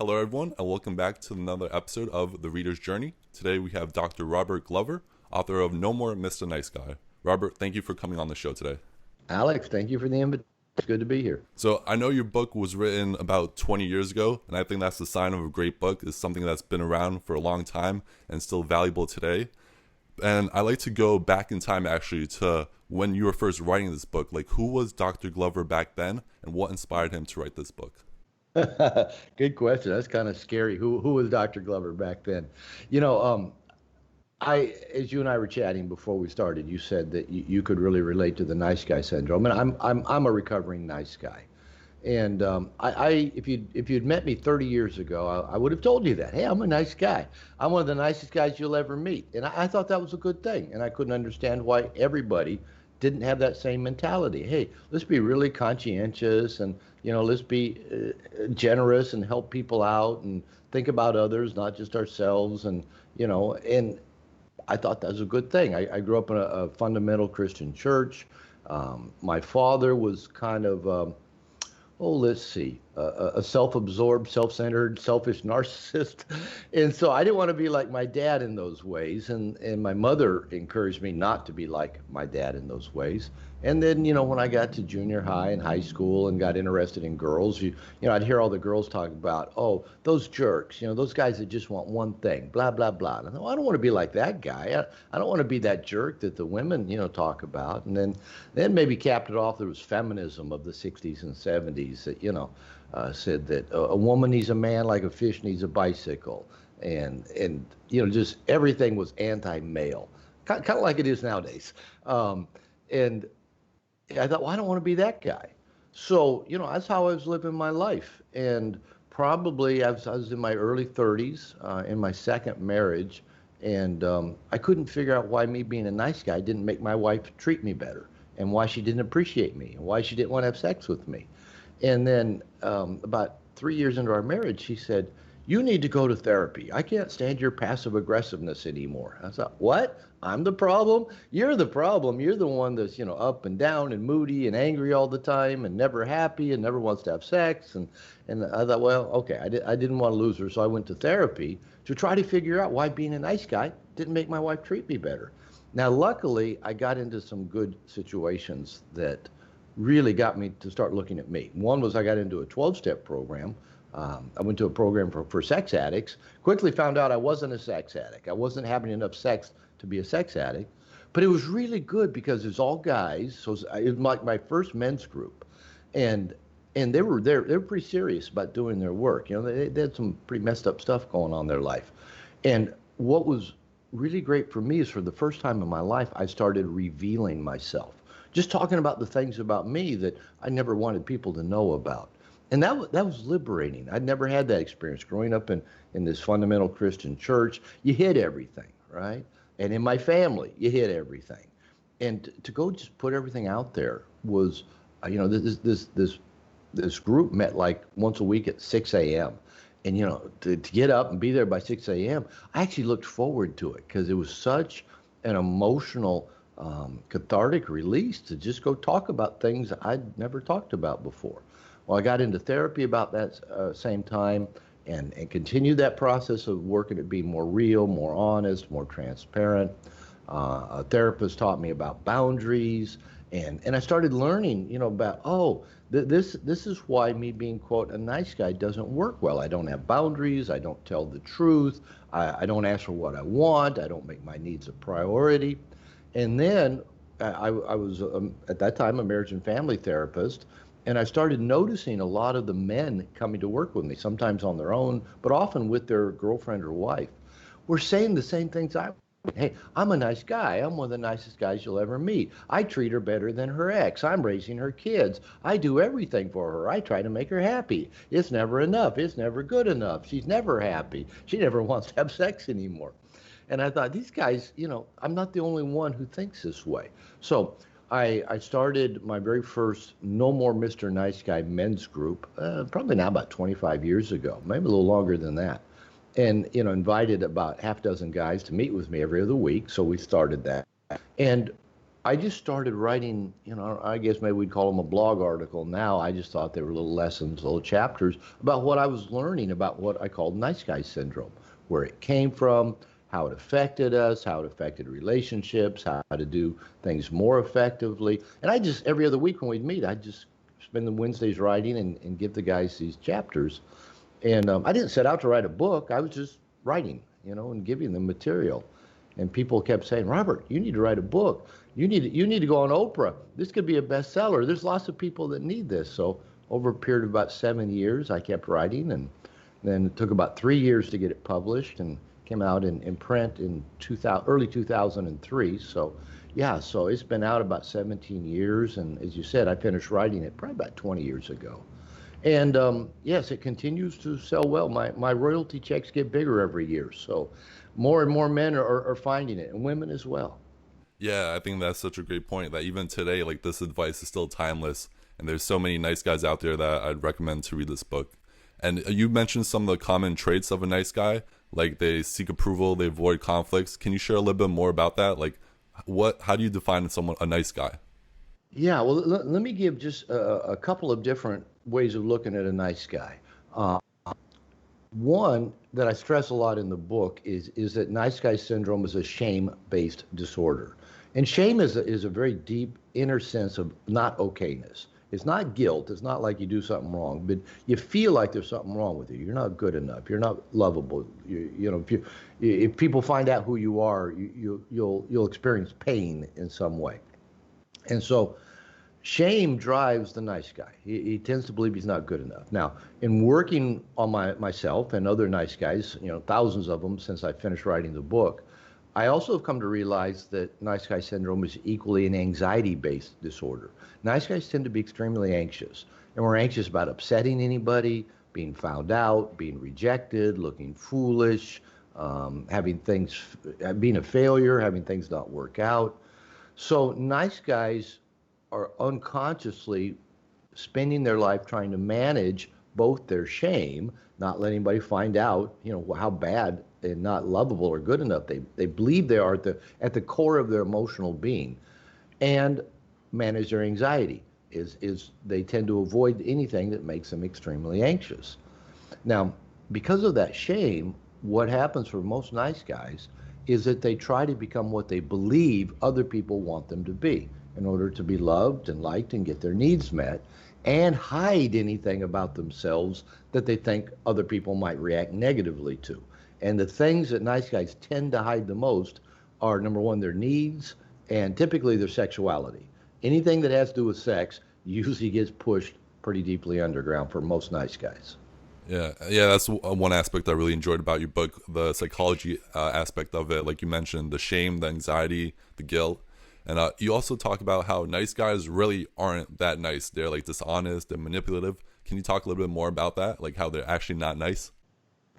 Hello, everyone, and welcome back to another episode of The Reader's Journey. Today we have Dr. Robert Glover, author of No More Mr. Nice Guy. Robert, thank you for coming on the show today. Alex, thank you for the invitation. It's good to be here. So I know your book was written about 20 years ago, and I think that's the sign of a great book. It's something that's been around for a long time and still valuable today. And I like to go back in time actually to when you were first writing this book. Like, who was Dr. Glover back then, and what inspired him to write this book? Good question. That's kind of scary. Who was Dr. Glover back then? As you and I were chatting before we started, you said that you could really relate to the nice guy syndrome, and I'm a recovering nice guy. And if you'd met me 30 years ago, I would have told you that. Hey, I'm a nice guy. I'm one of the nicest guys you'll ever meet. And I thought that was a good thing. And I couldn't understand why everybody didn't have that same mentality. Hey, let's be really conscientious and, let's be generous and help people out and think about others, not just ourselves. And I thought that was a good thing. I grew up in a fundamental Christian church. My father was kind of, a self-absorbed, self-centered, selfish narcissist. And so I didn't want to be like my dad in those ways. And my mother encouraged me not to be like my dad in those ways. And then, when I got to junior high and high school and got interested in girls, I'd hear all the girls talk about, oh, those jerks, those guys that just want one thing, blah, blah, blah. And I thought, well, I don't want to be like that guy. I don't want to be that jerk that the women, talk about. And then maybe capped it off, there was feminism of the 60s and 70s that, said that a woman needs a man like a fish needs a bicycle. And just everything was anti-male, kind of like it is nowadays. And I thought, well, I don't want to be that guy. So, that's how I was living my life. And probably I was in my early 30s, in my second marriage, and I couldn't figure out why me being a nice guy didn't make my wife treat me better, and why she didn't appreciate me, and why she didn't want to have sex with me. And then about 3 years into our marriage, she said, you need to go to therapy. I can't stand your passive aggressiveness anymore. I thought, what? I'm the problem? You're the problem. You're the one that's, up and down and moody and angry all the time and never happy and never wants to have sex. And I thought, well, okay, I didn't want to lose her. So I went to therapy to try to figure out why being a nice guy didn't make my wife treat me better. Now, luckily, I got into some good situations that really got me to start looking at me. One was I got into a 12-step program. I went to a program for sex addicts, quickly found out I wasn't a sex addict. I wasn't having enough sex to be a sex addict, but it was really good because it was all guys. So it was like my first men's group. And they were pretty serious about doing their work. They had some pretty messed up stuff going on in their life. And what was really great for me is for the first time in my life, I started revealing myself, just talking about the things about me that I never wanted people to know about. And that was liberating. I'd never had that experience growing up in this fundamental Christian church. You hid everything, right? And in my family, you hid everything. And to go just put everything out there was, this group met like once a week at 6 a.m. And, to get up and be there by 6 a.m., I actually looked forward to it because it was such an emotional, cathartic release to just go talk about things I'd never talked about before. Well, I got into therapy about that same time and continued that process of working at being more real, more honest, more transparent. A therapist taught me about boundaries, and I started learning, about, this is why me being, quote, a nice guy doesn't work well. I don't have boundaries. I don't tell the truth. I don't ask for what I want. I don't make my needs a priority. And then I was, at that time, a marriage and family therapist. And I started noticing a lot of the men coming to work with me, sometimes on their own, but often with their girlfriend or wife, were saying the same things I would. Hey, I'm a nice guy. I'm one of the nicest guys you'll ever meet. I treat her better than her ex. I'm raising her kids. I do everything for her. I try to make her happy. It's never enough. It's never good enough. She's never happy. She never wants to have sex anymore. And I thought, these guys, I'm not the only one who thinks this way. So I started my very first No More Mr. Nice Guy men's group, probably now about 25 years ago, maybe a little longer than that. And, invited about half a dozen guys to meet with me every other week. So we started that. And I just started writing, I guess maybe we'd call them a blog article now. I just thought they were little lessons, little chapters about what I was learning about what I called nice guy syndrome, where it came from, how it affected us, how it affected relationships, how to do things more effectively. And I just, every other week when we'd meet, I'd just spend the Wednesdays writing and give the guys these chapters. And I didn't set out to write a book. I was just writing, and giving them material. And people kept saying, Robert, you need to write a book. You need to go on Oprah. This could be a bestseller. There's lots of people that need this. So over a period of about 7 years, I kept writing, and then it took about 3 years to get it published, and came out in print in early 2003. So yeah, so it's been out about 17 years, and as you said, I finished writing it probably about 20 years ago. And yes, it continues to sell well. My royalty checks get bigger every year. So more and more men are finding it, and women as well. Yeah, I think that's such a great point that even today, like this advice is still timeless, and there's so many nice guys out there that I'd recommend to read this book. And you mentioned some of the common traits of a nice guy, like they seek approval, they avoid conflicts. Can you share a little bit more about that? Like, how do you define someone a nice guy? Yeah, well, let me give just a couple of different ways of looking at a nice guy. Uh, One that I stress a lot in the book is that nice guy syndrome is a shame-based disorder. And shame is a very deep inner sense of not okayness. It's not guilt. It's not like you do something wrong, but you feel like there's something wrong with you. You're not good enough. You're not lovable. If people find out who you are, you'll experience pain in some way. And so shame drives the nice guy. He tends to believe he's not good enough. Now, in working on myself and other nice guys, thousands of them since I finished writing the book, I also have come to realize that nice guy syndrome is equally an anxiety-based disorder. Nice guys tend to be extremely anxious, and we're anxious about upsetting anybody, being found out, being rejected, looking foolish, having things, being a failure, having things not work out. So nice guys are unconsciously spending their life trying to manage both their shame, not letting anybody find out, how bad and not lovable or good enough they believe they are at the core of their emotional being, and manage their anxiety. Is they tend to avoid anything that makes them extremely anxious. Now, because of that shame, what happens for most nice guys is that they try to become what they believe other people want them to be in order to be loved and liked and get their needs met, and hide anything about themselves that they think other people might react negatively to. And the things that nice guys tend to hide the most are, number one, their needs, and typically their sexuality. Anything that has to do with sex usually gets pushed pretty deeply underground for most nice guys. Yeah, that's one aspect I really enjoyed about your book, the psychology aspect of it. Like you mentioned, the shame, the anxiety, the guilt. And you also talk about how nice guys really aren't that nice. They're like dishonest and manipulative. Can you talk a little bit more about that? Like how they're actually not nice?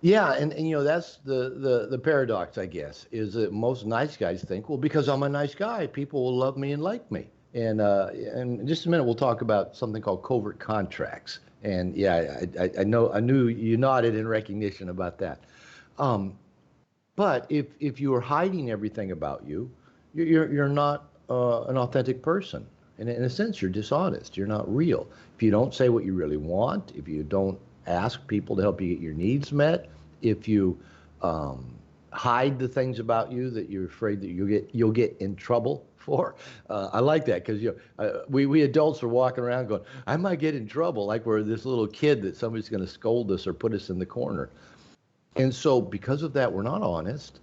Yeah, and that's the paradox, I guess, is that most nice guys think, well, because I'm a nice guy, people will love me and like me. And in just a minute, we'll talk about something called covert contracts. And yeah, I knew you nodded in recognition about that. Um, but if you are hiding everything about you, you're not an authentic person. And in a sense, you're dishonest. You're not real. If you don't say what you really want, if you don't ask people to help you get your needs met, if you um, hide the things about you that you're afraid that you'll get in trouble for. I like that because we adults are walking around going, I might get in trouble, like we're this little kid that somebody's going to scold us or put us in the corner. And so, because of that, we're not honest.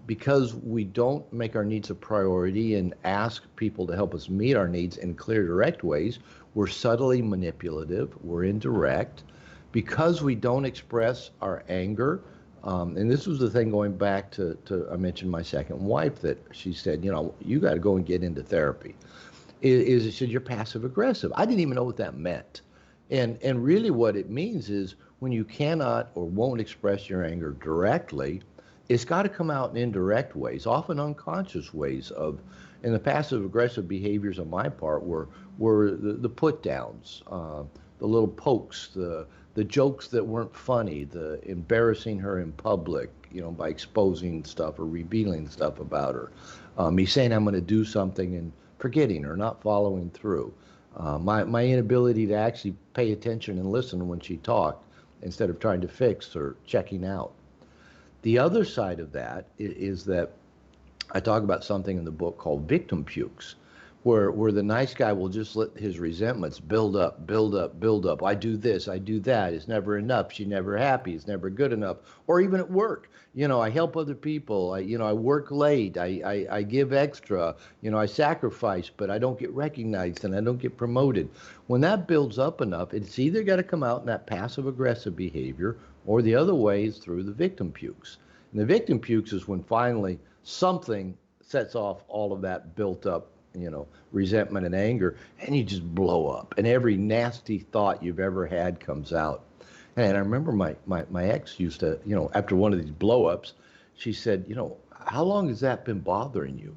Because we don't make our needs a priority and ask people to help us meet our needs in clear, direct ways, we're subtly manipulative, we're indirect. Because we don't express our anger, and this was the thing going back to I mentioned my second wife, that she said, you got to go and get into therapy. She said, you're passive aggressive. I didn't even know what that meant. And really what it means is when you cannot or won't express your anger directly, it's got to come out in indirect ways, often unconscious ways of, and the passive aggressive behaviors on my part were the put downs, the little pokes, the jokes that weren't funny, the embarrassing her in public, by exposing stuff or revealing stuff about her, me saying I'm going to do something and forgetting or not following through, my inability to actually pay attention and listen when she talked instead of trying to fix or checking out. The other side of that is that I talk about something in the book called victim pukes, where the nice guy will just let his resentments build up, build up, build up. I do this, I do that. It's never enough. She's never happy. It's never good enough. Or even at work, I help other people. I work late. I give extra. I sacrifice, but I don't get recognized and I don't get promoted. When that builds up enough, it's either got to come out in that passive aggressive behavior, or the other way is through the victim pukes. And the victim pukes is when finally something sets off all of that built up, resentment and anger, and you just blow up, and every nasty thought you've ever had comes out. And I remember my ex used to, after one of these blow ups, she said, how long has that been bothering you?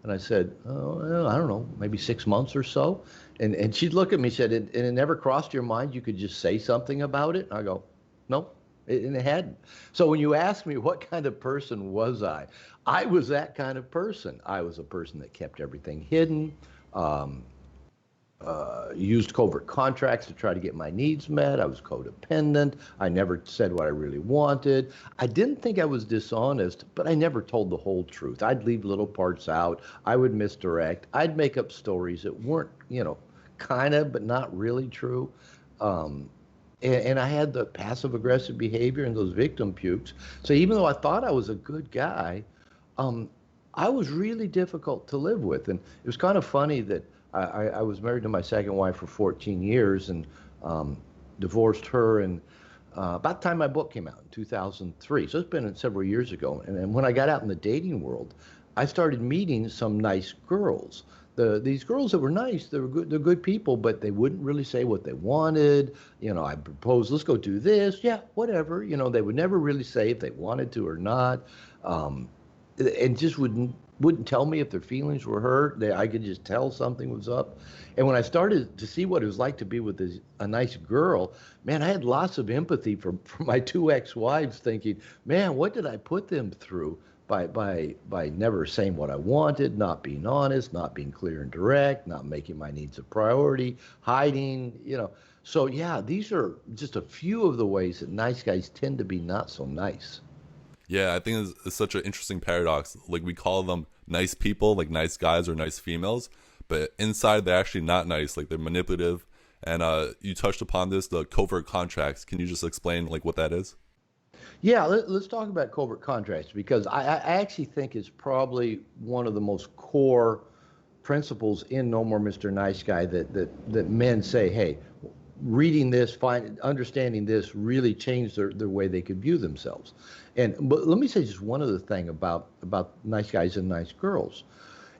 And I said, oh, well, I don't know, maybe 6 months or so. And she'd look at me and said, and it never crossed your mind you could just say something about it? And I go, no, and it hadn't. So when you ask me what kind of person was I was that kind of person. I was a person that kept everything hidden, used covert contracts to try to get my needs met. I was codependent. I never said what I really wanted. I didn't think I was dishonest, but I never told the whole truth. I'd leave little parts out. I would misdirect. I'd make up stories that weren't, kind of, but not really true. And I had the passive aggressive behavior and those victim pukes. So even though I thought I was a good guy, I was really difficult to live with. And it was kind of funny that I was married to my second wife for 14 years and divorced her and about the time my book came out in 2003. So it's been several years ago. And when I got out in the dating world, I started meeting some nice girls. These girls that were nice, they're good people, but they wouldn't really say what they wanted. I proposed, let's go do this. Yeah, whatever. They would never really say if they wanted to or not. And just wouldn't tell me if their feelings were hurt. I could just tell something was up. And when I started to see what it was like to be with a nice girl, man, I had lots of empathy for my two ex-wives, thinking, man, what did I put them through by never saying what I wanted, not being honest, not being clear and direct, not making my needs a priority, hiding, So yeah, these are just a few of the ways that nice guys tend to be not so nice. Yeah, I think it's such an interesting paradox. Like, we call them nice people, like nice guys or nice females, but inside they're actually not nice. Like, they're manipulative. And you touched upon this, the covert contracts. Can you just explain like what that is? Yeah, let's talk about covert contracts, because I actually think it's probably one of the most core principles in No More Mr. Nice Guy that men say, hey, reading this, understanding this really changed their way they could view themselves. But let me say just one other thing about nice guys and nice girls.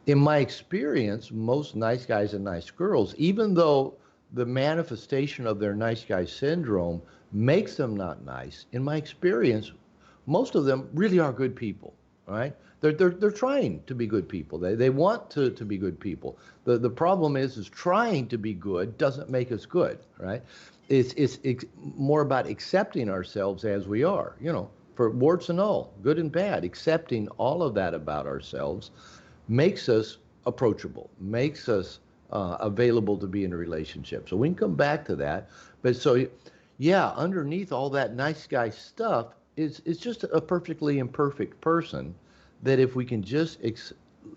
In my experience, most nice guys and nice girls, even though the manifestation of their nice guy syndrome makes them not nice, in my experience, most of them really are good people, right? They're trying to be good people. They want to be good people. The problem is trying to be good doesn't make us good, right? It's more about accepting ourselves as we are, for warts and all, good and bad. Accepting all of that about ourselves makes us approachable, makes us available to be in a relationship. So we can come back to that. But so, yeah, underneath all that nice guy stuff is just a perfectly imperfect person that if we can just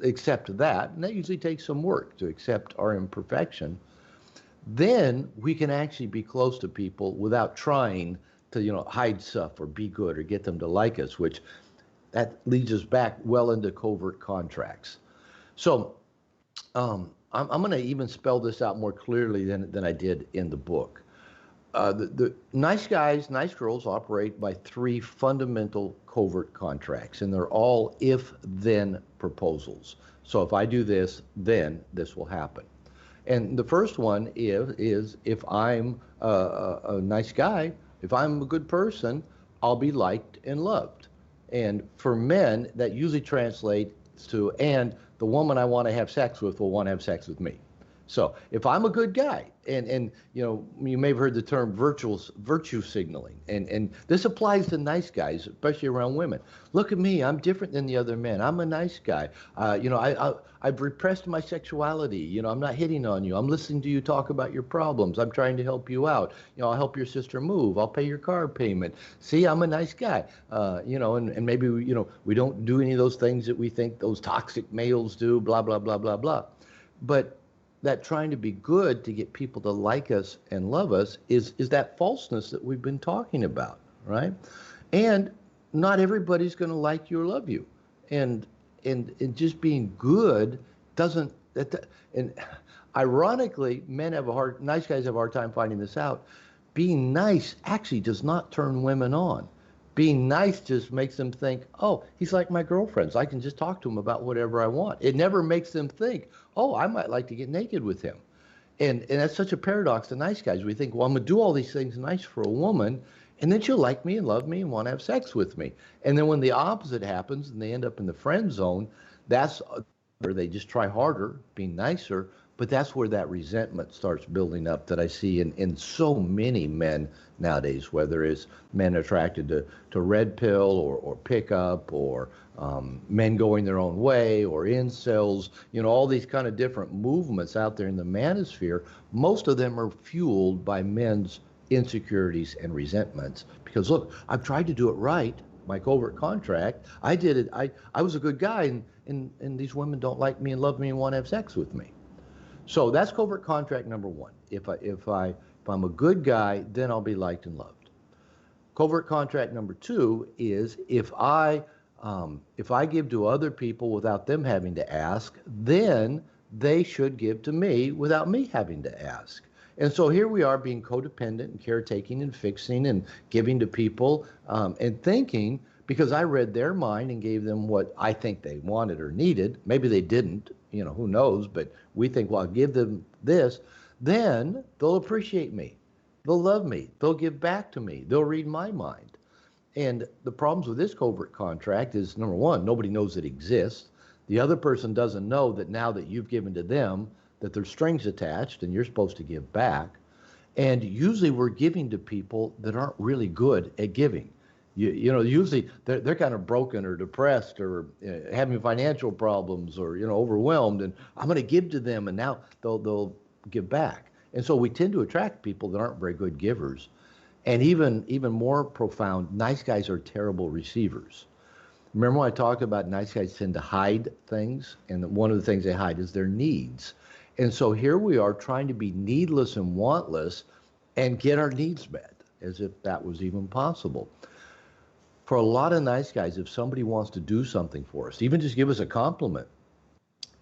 accept that, and that usually takes some work to accept our imperfection, then we can actually be close to people without trying to, hide stuff or be good or get them to like us, which that leads us back well into covert contracts. So I'm going to even spell this out more clearly than I did in the book. The nice guys, nice girls operate by three fundamental covert contracts, and they're all if-then proposals. So if I do this, then this will happen. And the first one is if I'm a nice guy, if I'm a good person, I'll be liked and loved. And for men, that usually translates to, and the woman I want to have sex with will want to have sex with me. So if I'm a good guy, and you know, you may have heard the term virtue signaling, and this applies to nice guys, especially around women. Look at me, I'm different than the other men. I'm a nice guy. You know, I've repressed my sexuality. You know, I'm not hitting on you. I'm listening to you talk about your problems. I'm trying to help you out. You know, I'll help your sister move. I'll pay your car payment. See, I'm a nice guy. You know, and maybe you know, we don't do any of those things that we think those toxic males do. Blah blah blah blah blah. But that trying to be good to get people to like us and love us is that falseness that we've been talking about, right? And not everybody's going to like you or love you, and and just being good doesn't. And ironically, men have a hard, nice guys have a hard time finding this out. Being nice actually does not turn women on. Being nice just makes them think, oh, he's like my girlfriends. I can just talk to him about whatever I want. It never makes them think, oh, I might like to get naked with him. And that's such a paradox to nice guys. We think, well, I'm going to do all these things nice for a woman, and then she'll like me and love me and want to have sex with me. And then when the opposite happens and they end up in the friend zone, that's where they just try harder, being nicer, but that's where that resentment starts building up that I see in so many men nowadays, whether it's men attracted to red pill or pickup or men going their own way or incels, you know, all these kind of different movements out there in the manosphere. Most of them are fueled by men's insecurities and resentments because look, I've tried to do it right, my covert contract. I did it. I was a good guy, and these women don't like me and love me and want to have sex with me. So that's covert contract number one. If I'm a good guy, then I'll be liked and loved. Covert contract number two is if I give to other people without them having to ask, then they should give to me without me having to ask. And so here we are being codependent and caretaking and fixing and giving to people and thinking because I read their mind and gave them what I think they wanted or needed. Maybe they didn't, you know, who knows? But we think, well, I'll give them this, then they'll appreciate me. They'll love me. They'll give back to me. They'll read my mind. And the problems with this covert contract is number one, nobody knows it exists. The other person doesn't know that now that you've given to them, that there's strings attached and you're supposed to give back. And usually we're giving to people that aren't really good at giving. You know, usually they're kind of broken or depressed or having financial problems or, you know, overwhelmed. And I'm going to give to them and now they'll give back. And so we tend to attract people that aren't very good givers. And even more profound, nice guys are terrible receivers. Remember when I talked about nice guys tend to hide things? And one of the things they hide is their needs. And so here we are trying to be needless and wantless and get our needs met as if that was even possible. For a lot of nice guys, if somebody wants to do something for us, even just give us a compliment,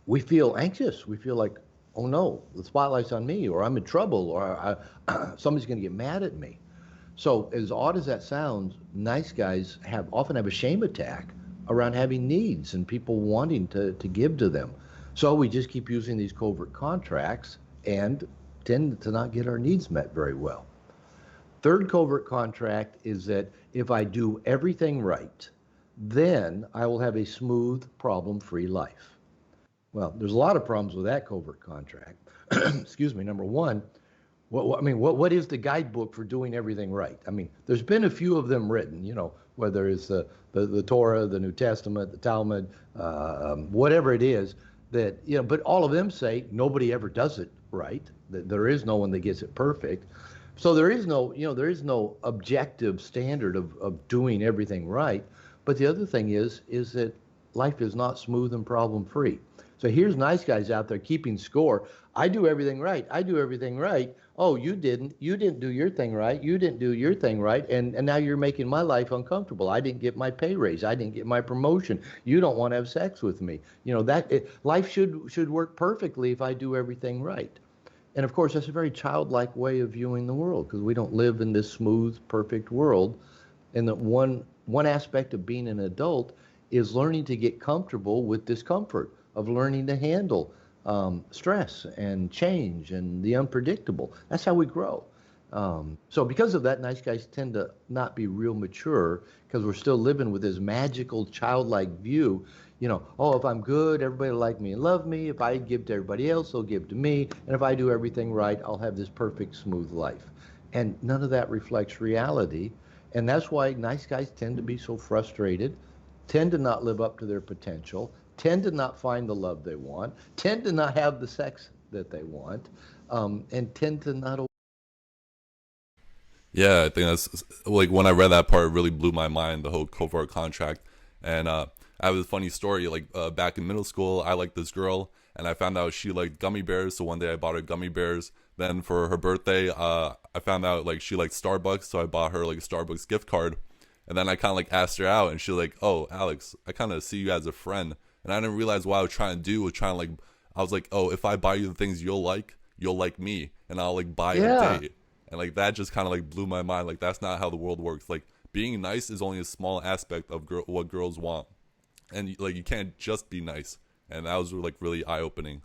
we feel anxious. We feel like, oh no, the spotlight's on me, or I'm in trouble, or somebody's going to get mad at me. So as odd as that sounds, nice guys often have a shame attack around having needs and people wanting to give to them. So we just keep using these covert contracts and tend to not get our needs met very well. Third covert contract is that if I do everything right, then I will have a smooth, problem-free life. Well, there's a lot of problems with that covert contract. Excuse me. Number one, what is the guidebook for doing everything right? I mean, there's been a few of them written, you know, whether it's the Torah, the New Testament, the Talmud, whatever it is, that, you know, but all of them say nobody ever does it right. That there is no one that gets it perfect. So there is no, you know, there is no objective standard of doing everything right. But the other thing is that life is not smooth and problem free. So here's nice guys out there keeping score. I do everything right. I do everything right. Oh, you didn't. You didn't do your thing right. You didn't do your thing right. And now you're making my life uncomfortable. I didn't get my pay raise. I didn't get my promotion. You don't want to have sex with me. You know, life should work perfectly if I do everything right. And of course, that's a very childlike way of viewing the world because we don't live in this smooth, perfect world. And that one aspect of being an adult is learning to get comfortable with discomfort, of learning to handle stress and change and the unpredictable. That's how we grow. So because of that, nice guys tend to not be real mature because we're still living with this magical childlike view. Oh, if I'm good, everybody will like me and love me. If I give to everybody else, they'll give to me. And if I do everything right, I'll have this perfect, smooth life. And none of that reflects reality. And that's why nice guys tend to be so frustrated, tend to not live up to their potential, tend to not find the love they want, tend to not have the sex that they want, and tend to not. Yeah, I think that's like when I read that part, it really blew my mind. The whole covert contract, and I have a funny story. Like back in middle school, I liked this girl, and I found out she liked gummy bears. So one day I bought her gummy bears. Then for her birthday, I found out like she liked Starbucks, so I bought her like a Starbucks gift card. And then I kind of like asked her out, and she's like, "Oh, Alex, I kind of see you as a friend." And I didn't realize what I was trying to do was trying to like, I was like, "Oh, if I buy you the things you'll like me, and I'll like buy a Yeah. date." And like that just kind of like blew my mind. Like that's not how the world works. Like being nice is only a small aspect of what girls want, and like you can't just be nice. And that was like really eye opening.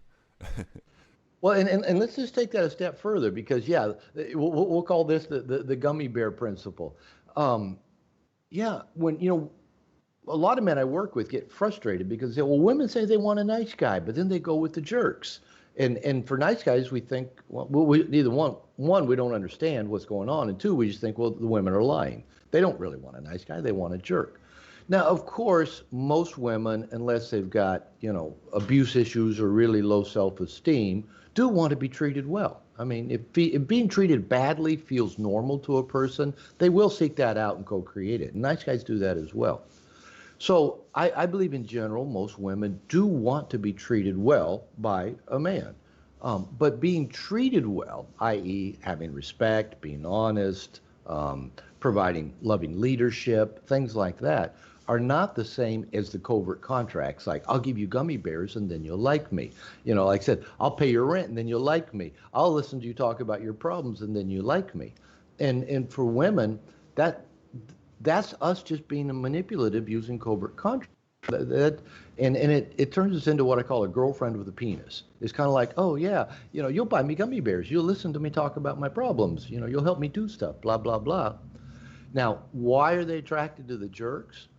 Well, and let's just take that a step further because, yeah, we'll call this the gummy bear principle. Um, yeah, when, a lot of men I work with get frustrated because well, women say they want a nice guy, but then they go with the jerks. And for nice guys, we think, well, we neither one, we don't understand what's going on, and two, we just think, well, the women are lying. They don't really want a nice guy; they want a jerk. Now, of course, most women, unless they've got, abuse issues or really low self-esteem, do want to be treated well. I mean, if being treated badly feels normal to a person, they will seek that out and co-create it. And nice guys do that as well. So I believe in general, most women do want to be treated well by a man. But being treated well, i.e., having respect, being honest, providing loving leadership, things like that, are not the same as the covert contracts. Like, I'll give you gummy bears and then you'll like me. Like I said, I'll pay your rent and then you'll like me. I'll listen to you talk about your problems and then you like me. And for women, that that's us just being manipulative using covert contracts. That and it turns us into what I call a girlfriend with a penis. It's kind of like, oh yeah, you'll buy me gummy bears, you'll listen to me talk about my problems, you'll help me do stuff, blah blah blah. Now, why are they attracted to the jerks?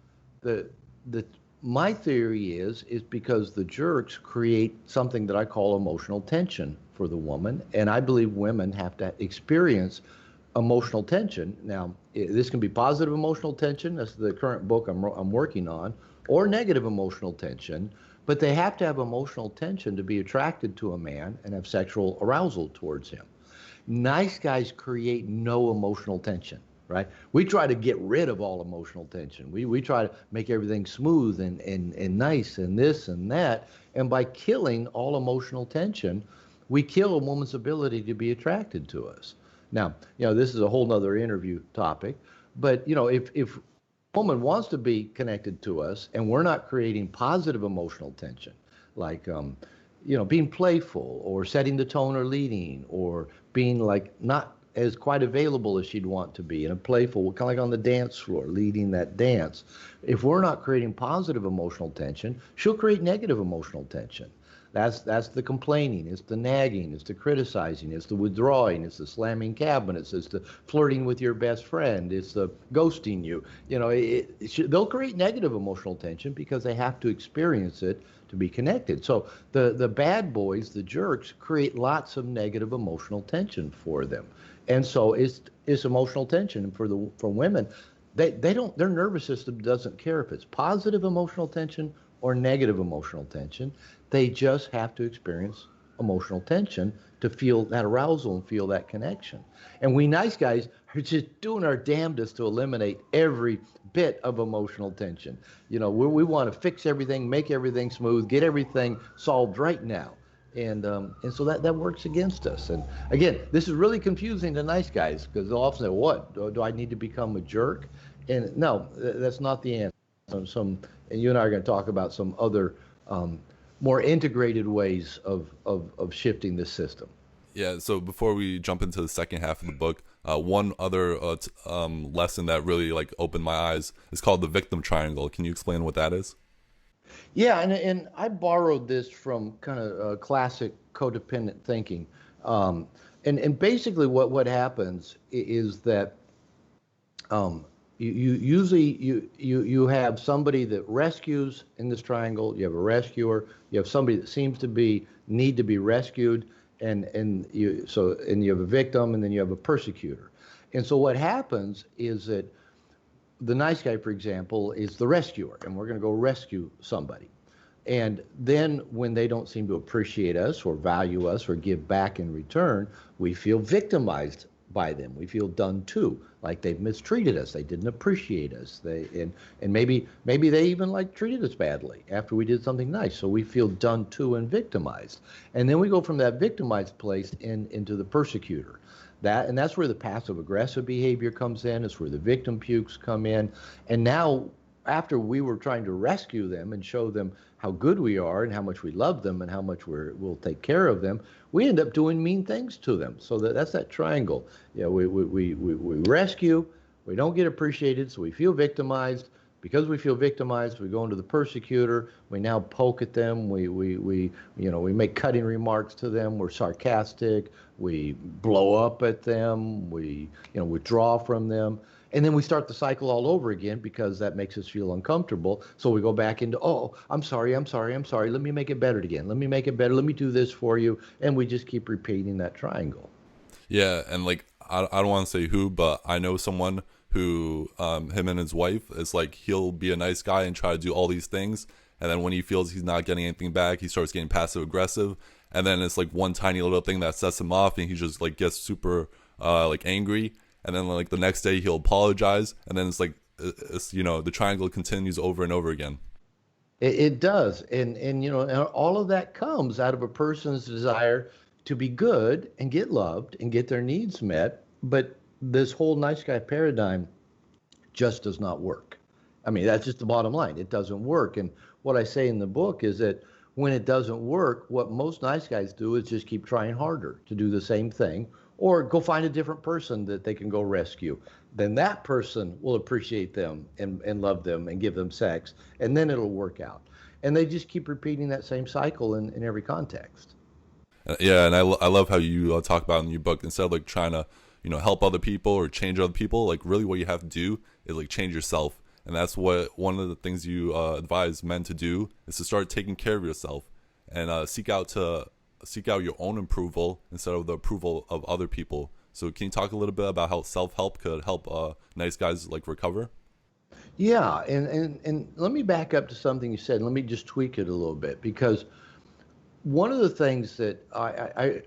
The the My theory is because the jerks create something that I call emotional tension for the woman, and I believe women have to experience emotional tension. Now, this can be positive emotional tension, that's the current book I'm working on, or negative emotional tension, but they have to have emotional tension to be attracted to a man and have sexual arousal towards him. Nice guys create no emotional tension, right? We try to get rid of all emotional tension. We try to make everything smooth and nice and this and that. And by killing all emotional tension, we kill a woman's ability to be attracted to us. Now, this is a whole nother interview topic, but if a woman wants to be connected to us and we're not creating positive emotional tension, like being playful or setting the tone or leading or being like not as quite available as she'd want to be in a playful, kind of like on the dance floor, leading that dance. If we're not creating positive emotional tension, she'll create negative emotional tension. That's the complaining, it's the nagging, it's the criticizing, it's the withdrawing, it's the slamming cabinets, it's the flirting with your best friend, it's the ghosting you. They'll create negative emotional tension because they have to experience it to be connected. So the bad boys, the jerks, create lots of negative emotional tension for them, and so it's emotional tension for women. They don't, their nervous system doesn't care if it's positive emotional tension or negative emotional tension. They just have to experience emotional tension to feel that arousal and feel that connection. And we nice guys are just doing our damnedest to eliminate every bit of emotional tension. We want to fix everything, make everything smooth, get everything solved right now. And so that works against us. And again, this is really confusing to nice guys because they'll often say, "What do I need to become a jerk?" And no, that's not the answer. And you and I are going to talk about some other more integrated ways of shifting this system. Yeah. So before we jump into the second half of the book, one other lesson that really like opened my eyes is called the victim triangle. Can you explain what that is? Yeah, and I borrowed this from kind of classic codependent thinking. Um, And basically what happens is that um, you usually you have somebody that rescues in this triangle. You have a rescuer. You have somebody that seems to be need to be rescued, and you have a victim, and then you have a persecutor. And so what happens is that the nice guy, for example, is the rescuer, and we're going to go rescue somebody. And then when they don't seem to appreciate us or value us or give back in return, we feel victimized by them. We feel done to, like they've mistreated us. They didn't appreciate us. And maybe they even like treated us badly after we did something nice. So we feel done to and victimized. And then we go from that victimized place into the persecutor. That's where the passive aggressive behavior comes in. It's where the victim pukes come in. And now after we were trying to rescue them and show them how good we are and how much we love them and how much we'll take care of them, we end up doing mean things to them. So that's that triangle. Yeah, we rescue, we don't get appreciated, so we feel victimized. Because we feel victimized, we go into the persecutor. We now poke at them. We make cutting remarks to them. We're sarcastic. We blow up at them. We withdraw from them. And then we start the cycle all over again because that makes us feel uncomfortable. So we go back into, oh, I'm sorry, I'm sorry, I'm sorry. Let me make it better again. Let me make it better. Let me do this for you. And we just keep repeating that triangle. Yeah, and like I don't want to say who, but I know someone who him and his wife is like he'll be a nice guy and try to do all these things, and then when he feels he's not getting anything back, he starts getting passive aggressive, and then it's like one tiny little thing that sets him off, and he just like gets super like angry, and then like the next day he'll apologize, and then it's like the triangle continues over and over again. It does, and all of that comes out of a person's desire to be good and get loved and get their needs met. But this whole nice guy paradigm just does not work. I mean, that's just the bottom line. It doesn't work. And what I say in the book is that when it doesn't work, what most nice guys do is just keep trying harder to do the same thing or go find a different person that they can go rescue. Then that person will appreciate them and love them and give them sex, and then it'll work out. And they just keep repeating that same cycle in every context. Yeah, and I love how you talk about in your book, instead of like trying to help other people or change other people, like really what you have to do is like change yourself, and that's what one of the things you advise men to do is to start taking care of yourself and seek out your own approval instead of the approval of other people. So can you talk a little bit about how self-help could help nice guys like recover? Yeah, and let me back up to something you said. Let me just tweak it a little bit because one of the things that I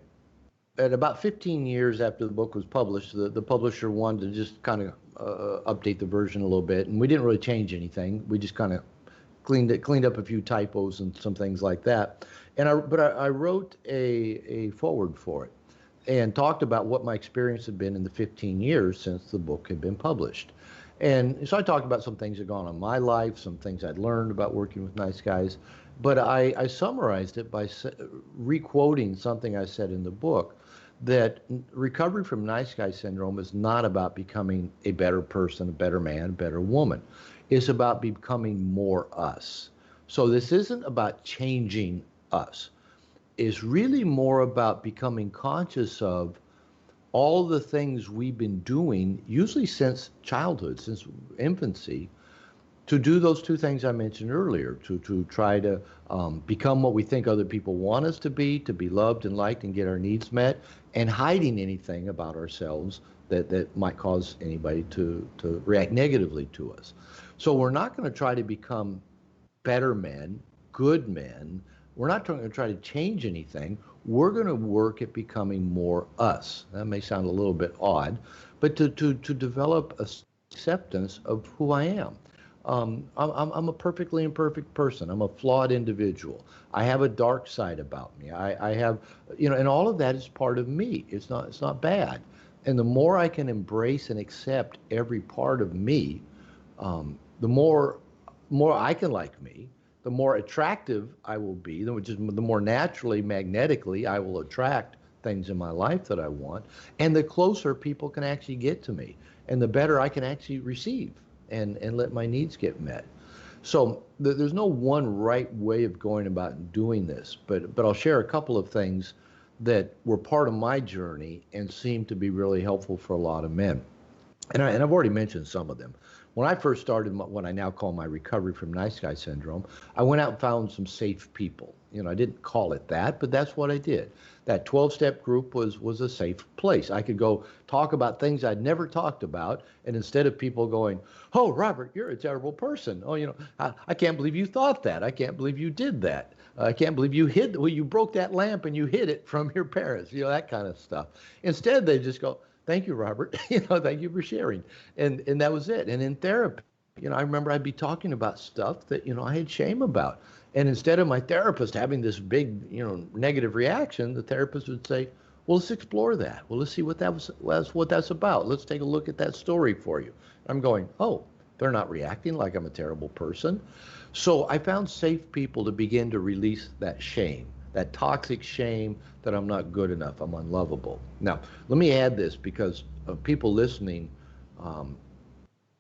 at about 15 years after the book was published, the publisher wanted to just kind of update the version a little bit, and we didn't really change anything. We just kind of cleaned up a few typos and some things like that. But I wrote a foreword for it and talked about what my experience had been in the 15 years since the book had been published. And so I talked about some things that had gone on in my life, some things I'd learned about working with nice guys, but I summarized it by requoting something I said in the book, that recovery from nice guy syndrome is not about becoming a better person, a better man, a better woman. It's about becoming more us. So this isn't about changing us. It's really more about becoming conscious of all the things we've been doing, usually since childhood, since infancy, to do those two things I mentioned earlier, to try to become what we think other people want us to be loved and liked and get our needs met, and hiding anything about ourselves that might cause anybody to react negatively to us. So we're not going to try to become better men, good men. We're not going to try to change anything. We're going to work at becoming more us. That may sound a little bit odd, but to develop acceptance of who I am. I'm a perfectly imperfect person. I'm a flawed individual. I have a dark side about me. I have, and all of that is part of me. It's not bad. And the more I can embrace and accept every part of me, the more I can like me, the more attractive I will be, which is the more naturally, magnetically, I will attract things in my life that I want, and the closer people can actually get to me, and the better I can actually receive and let my needs get met. So there's no one right way of going about doing this, but I'll share a couple of things that were part of my journey and seemed to be really helpful for a lot of men. And I've already mentioned some of them. When I first started what I now call my recovery from nice guy syndrome, I went out and found some safe people. I didn't call it that, but that's what I did. That 12-step group was a safe place. I could go talk about things I'd never talked about, and instead of people going, "Oh, Robert, you're a terrible person. Oh, I can't believe you thought that. I can't believe you did that. I can't believe you broke that lamp and you hid it from your parents." That kind of stuff. Instead, they just go, "Thank you, Robert. Thank you for sharing." And that was it. And in therapy, I remember I'd be talking about stuff that, I had shame about. And instead of my therapist having this big, negative reaction, the therapist would say, "Well, let's explore that. Well, let's see what that's about. Let's take a look at that story for you." I'm going, "Oh, they're not reacting like I'm a terrible person." So I found safe people to begin to release that shame, that toxic shame that I'm not good enough, I'm unlovable. Now, let me add this because of people listening. Um,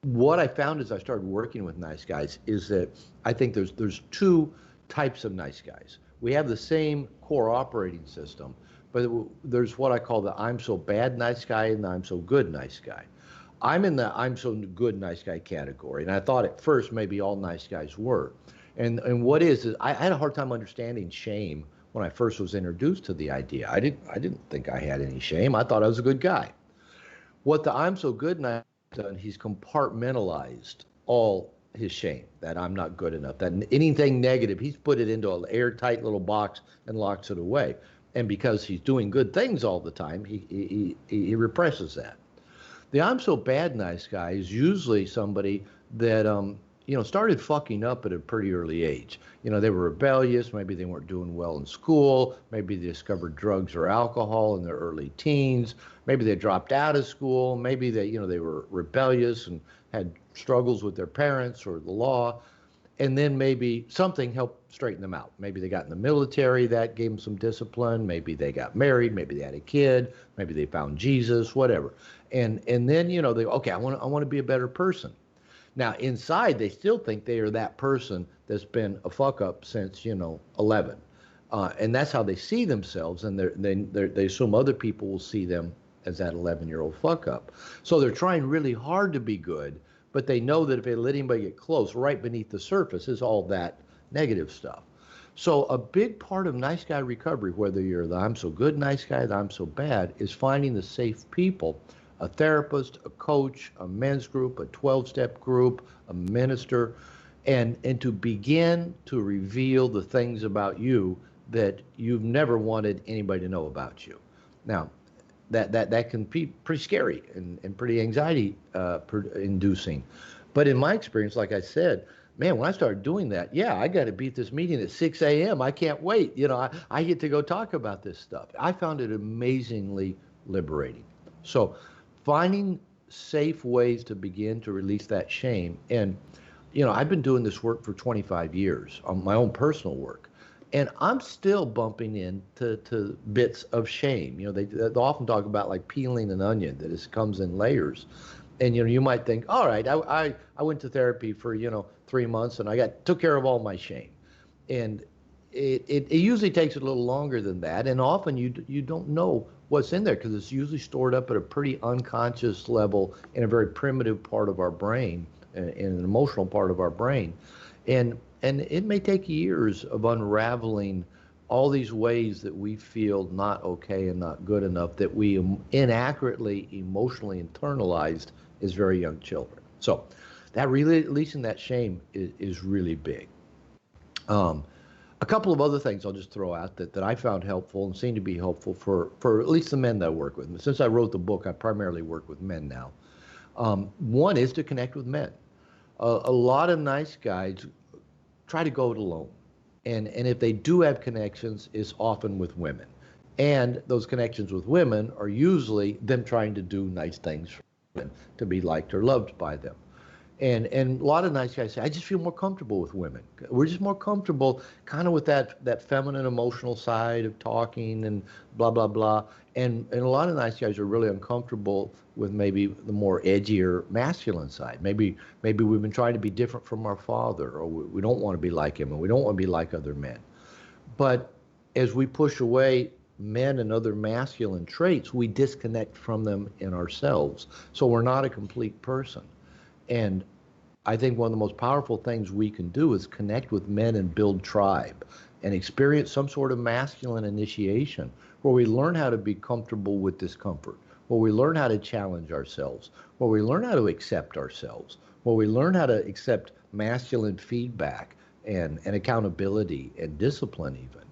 what I found as I started working with nice guys is that I think there's two types of nice guys. We have the same core operating system, but there's what I call the I'm so bad nice guy and the I'm so good nice guy. I'm in the I'm so good nice guy category, and I thought at first maybe all nice guys were. And what is I had a hard time understanding shame when I first was introduced to the idea. I didn't think I had any shame. I thought I was a good guy. What the I'm so good nice done, he's compartmentalized all his shame that I'm not good enough, that anything negative, he's put it into an airtight little box and locks it away. And because he's doing good things all the time, he represses that. The I'm so bad nice guy is usually somebody that started fucking up at a pretty early age. They were rebellious, maybe they weren't doing well in school, maybe they discovered drugs or alcohol in their early teens, maybe they dropped out of school, maybe they were rebellious and had struggles with their parents or the law, and then maybe something helped straighten them out. Maybe they got in the military, that gave them some discipline, maybe they got married, maybe they had a kid, maybe they found Jesus, whatever. And then they okay, I want to be a better person. Now, inside, they still think they are that person that's been a fuck up since, 11. And that's how they see themselves, and they assume other people will see them as that 11-year-old fuck up. So they're trying really hard to be good, but they know that if they let anybody get close, right beneath the surface is all that negative stuff. So a big part of nice guy recovery, whether you're the I'm so good nice guy, the I'm so bad, is finding the safe people, a therapist, a coach, a men's group, a 12-step group, a minister, and to begin to reveal the things about you that you've never wanted anybody to know about you. Now, that can be pretty scary and pretty anxiety inducing. But in my experience, like I said, man, when I started doing that, yeah, I got to be at this meeting at 6 a.m. I can't wait. I get to go talk about this stuff. I found it amazingly liberating. So finding safe ways to begin to release that shame. And, I've been doing this work for 25 years on my own personal work. And I'm still bumping into bits of shame. They often talk about like peeling an onion, that it comes in layers. And you might think, all right, I went to therapy for 3 months and I took care of all my shame. And it usually takes a little longer than that. And often you don't know what's in there because it's usually stored up at a pretty unconscious level in a very primitive part of our brain, in an emotional part of our brain. And it may take years of unraveling all these ways that we feel not okay and not good enough, that we inaccurately emotionally internalized as very young children. So that releasing that shame is really big. A couple of other things I'll just throw out that I found helpful and seem to be helpful for at least the men that I work with. Since I wrote the book, I primarily work with men now. One is to connect with men. A lot of nice guys try to go it alone. And if they do have connections, it's often with women. And those connections with women are usually them trying to do nice things for them, to be liked or loved by them. And a lot of nice guys say, I just feel more comfortable with women. We're just more comfortable kind of with that feminine emotional side of talking and blah, blah, blah. And a lot of nice guys are really uncomfortable with maybe the more edgier masculine side. Maybe we've been trying to be different from our father, or we don't want to be like him, and we don't want to be like other men. But as we push away men and other masculine traits, we disconnect from them in ourselves. So we're not a complete person. And I think one of the most powerful things we can do is connect with men and build tribe and experience some sort of masculine initiation where we learn how to be comfortable with discomfort, where we learn how to challenge ourselves, where we learn how to accept ourselves, where we learn how to accept masculine feedback and accountability and discipline even.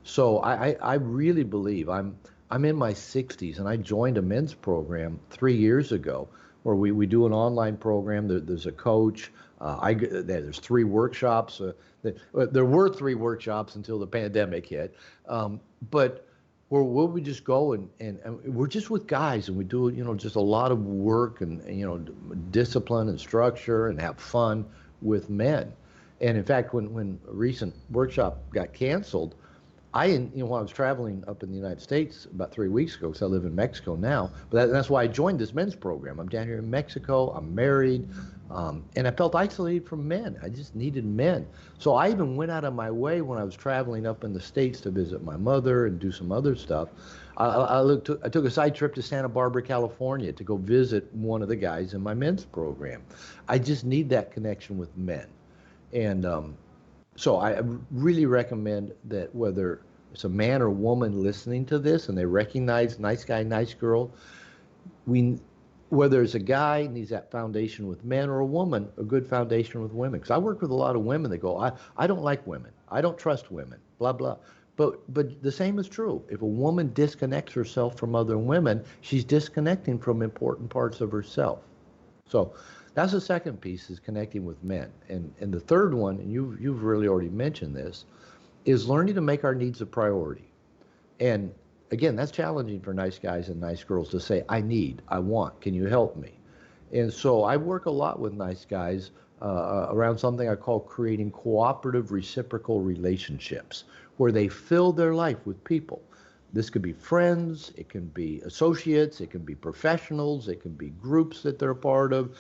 So I really believe I'm in my 60s and I joined a men's program 3 years ago where we do an online program. There's a coach. There's 3 workshops. There were 3 workshops until the pandemic hit. But where we just go and we're just with guys and we do, just a lot of work and discipline and structure and have fun with men. And in fact, when a recent workshop got canceled, when I was traveling up in the United States about 3 weeks ago, because I live in Mexico now, but that's why I joined this men's program. I'm down here in Mexico, I'm married, and I felt isolated from men. I just needed men. So I even went out of my way when I was traveling up in the States to visit my mother and do some other stuff. I took a side trip to Santa Barbara, California to go visit one of the guys in my men's program. I just need that connection with men. And so I really recommend that whether it's a man or woman listening to this and they recognize nice guy, nice girl, whether it's a guy needs that foundation with men or a woman, a good foundation with women. Because I work with a lot of women that go, I don't like women. I don't trust women, blah, blah. But the same is true. If a woman disconnects herself from other women, she's disconnecting from important parts of herself. So that's the second piece, is connecting with men. And the third one, and you've really already mentioned this, is learning to make our needs a priority. And again, that's challenging for nice guys and nice girls to say, I want, can you help me? And so I work a lot with nice guys around something I call creating cooperative reciprocal relationships, where they fill their life with people. This could be friends, it can be associates, it can be professionals, it can be groups that they're a part of,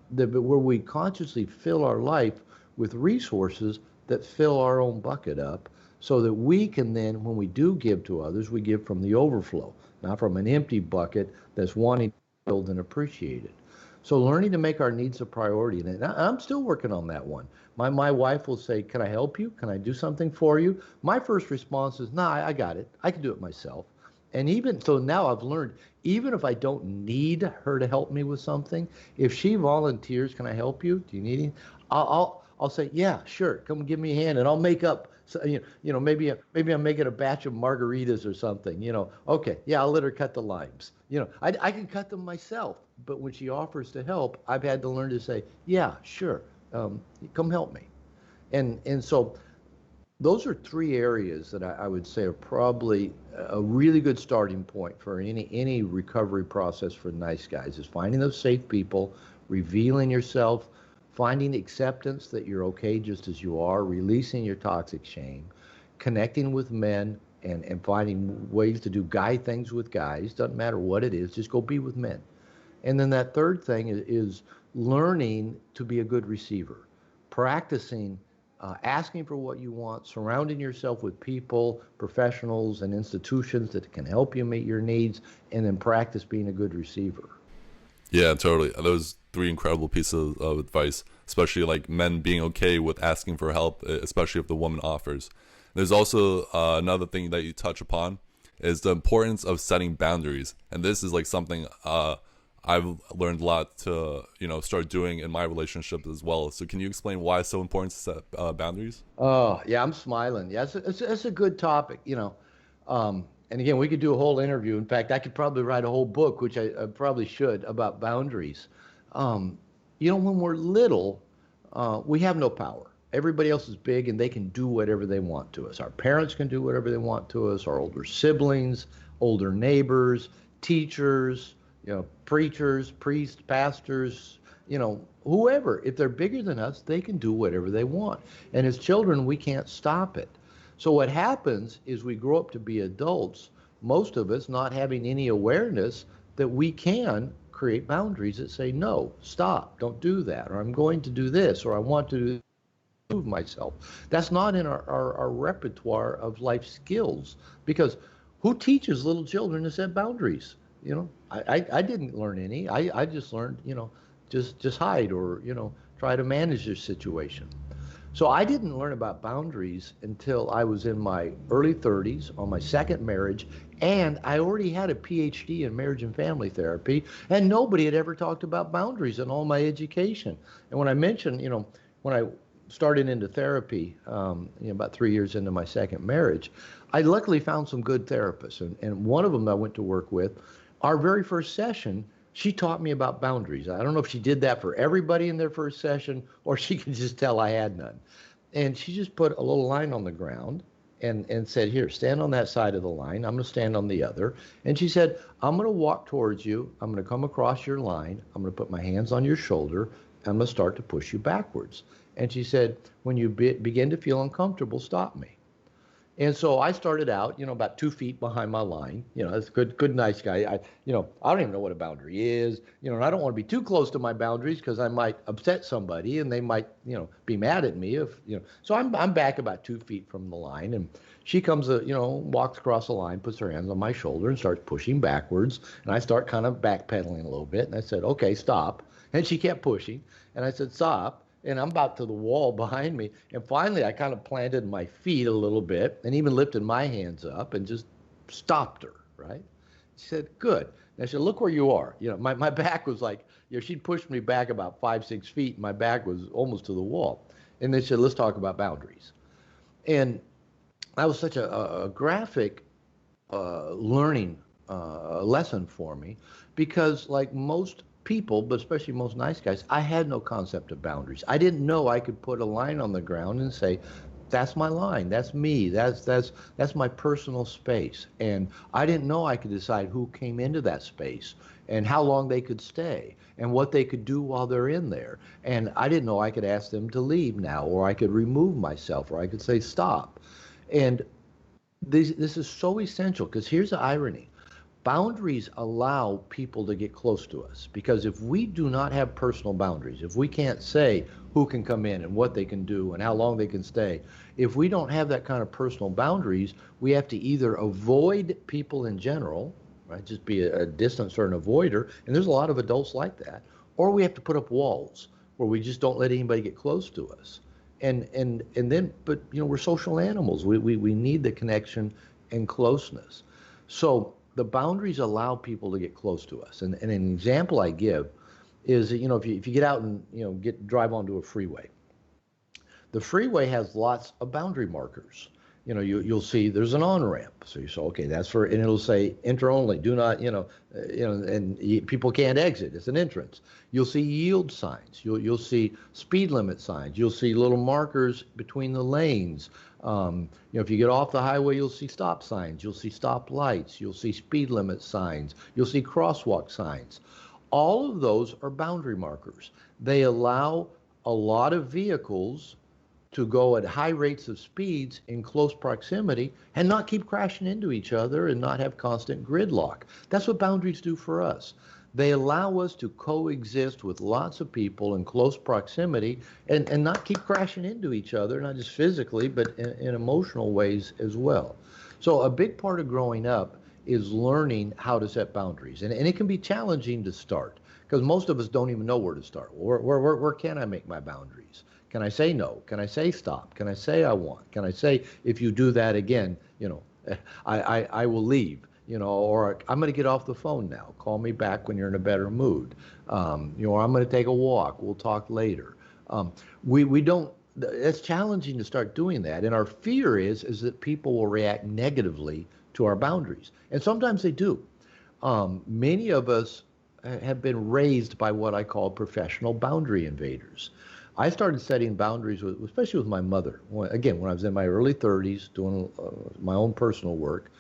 where we consciously fill our life with resources that fill our own bucket up, so that we can then, when we do give to others, we give from the overflow, not from an empty bucket that's wanting to be filled and appreciated. So learning to make our needs a priority. And I'm still working on that one. My wife will say, can I help you? Can I do something for you? My first response is, nah, I got it. I can do it myself. And even so now I've learned, even if I don't need her to help me with something, if she volunteers, can I help you? Do you need anything? I'll say, yeah, sure. Come give me a hand and I'll make up, maybe I'm making a batch of margaritas or something, okay, yeah, I'll let her cut the limes. I can cut them myself, but when she offers to help, I've had to learn to say, yeah, sure, come help me. And so those are 3 areas that I would say are probably a really good starting point for any recovery process for nice guys, is finding those safe people, revealing yourself, finding acceptance that you're okay just as you are, releasing your toxic shame, connecting with men, and finding ways to do guy things with guys. Doesn't matter what it is, just go be with men. And then that third thing is learning to be a good receiver, practicing asking for what you want, surrounding yourself with people, professionals, and institutions that can help you meet your needs, and then practice being a good receiver. Yeah, totally. Those 3 incredible pieces of advice, especially like men being okay with asking for help, especially if the woman offers. There's also another thing that you touch upon is the importance of setting boundaries. And this is like something I've learned a lot to, start doing in my relationship as well. So can you explain why it's so important to set boundaries? Oh, yeah, I'm smiling. Yeah, it's a good topic, and again, we could do a whole interview. In fact, I could probably write a whole book, which I probably should, about boundaries. When we're little, we have no power. Everybody else is big and they can do whatever they want to us. Our parents can do whatever they want to us, our older siblings, older neighbors, teachers, preachers, priests, pastors, whoever. If they're bigger than us, they can do whatever they want. And as children, we can't stop it. So what happens is we grow up to be adults, most of us not having any awareness that we can create boundaries that say, no, stop, don't do that, or I'm going to do this, or I want to improve myself. That's not in our repertoire of life skills, because Who teaches little children to set boundaries? I didn't learn any. I just learned, just hide or, try to manage your situation. So I didn't learn about boundaries until I was in my early 30s on my second marriage, and I already had a PhD in marriage and family therapy, and nobody had ever talked about boundaries in all my education. And when I mentioned, when I started into therapy, about 3 years into my second marriage, I luckily found some good therapists, and one of them I went to work with, our very first session, she taught me about boundaries. I don't know if she did that for everybody in their first session or she could just tell I had none. And she just put a little line on the ground and said, here, stand on that side of the line. I'm going to stand on the other. And she said, I'm going to walk towards you. I'm going to come across your line. I'm going to put my hands on your shoulder. I'm going to start to push you backwards. And she said, when you begin to feel uncomfortable, stop me. And so I started out, about 2 feet behind my line. That's good, nice guy. I don't even know what a boundary is, and I don't want to be too close to my boundaries because I might upset somebody and they might, be mad at me So I'm back about 2 feet from the line, and she comes, walks across the line, puts her hands on my shoulder and starts pushing backwards. And I start kind of backpedaling a little bit. And I said, okay, stop. And she kept pushing. And I said, stop. And I'm about to the wall behind me. And finally, I kind of planted my feet a little bit and even lifted my hands up and just stopped her, right? She said, good. And I said, look where you are. My back was like, she'd pushed me back about 5, 6 feet. And my back was almost to the wall. And they said, let's talk about boundaries. And that was such a graphic learning lesson for me because like most people, but especially most nice guys, I had no concept of boundaries. I didn't know I could put a line on the ground and say, that's my line, that's me, that's my personal space. And I didn't know I could decide who came into that space and how long they could stay and what they could do while they're in there. And I didn't know I could ask them to leave now, or I could remove myself, or I could say stop. And this is so essential because here's the irony. Boundaries allow people to get close to us because if we do not have personal boundaries, if we can't say who can come in and what they can do and how long they can stay, if we don't have that kind of personal boundaries, we have to either avoid people in general, right? Just be a distancer or an avoider, and there's a lot of adults like that, or we have to put up walls where we just don't let anybody get close to us. And then, but we're social animals. We need the connection and closeness. So the boundaries allow people to get close to us. And an example I give is, if you get out and, drive onto a freeway, the freeway has lots of boundary markers. You'll see there's an on-ramp. So you say, okay, that's for, and it'll say enter only, do not, and people can't exit. It's an entrance. You'll see yield signs. You'll see speed limit signs. You'll see little markers between the lanes. If you get off the highway, you'll see stop signs. You'll see stop lights. You'll see speed limit signs. You'll see crosswalk signs. All of those are boundary markers. They allow a lot of vehicles to go at high rates of speeds in close proximity and not keep crashing into each other and not have constant gridlock. That's what boundaries do for us. They allow us to coexist with lots of people in close proximity and not keep crashing into each other, not just physically, but in emotional ways as well. So a big part of growing up is learning how to set boundaries. And it can be challenging to start because most of us don't even know where to start. Where can I make my boundaries? Can I say no? Can I say stop? Can I say I want? Can I say if you do that again, I will leave, or I'm going to get off the phone now. Call me back when you're in a better mood. Or I'm going to take a walk. We'll talk later. We don't. It's challenging to start doing that, and our fear is that people will react negatively to our boundaries, and sometimes they do. Many of us have been raised by what I call professional boundary invaders. I started setting boundaries, especially with my mother. Again, when I was in my early 30s, doing my own personal work,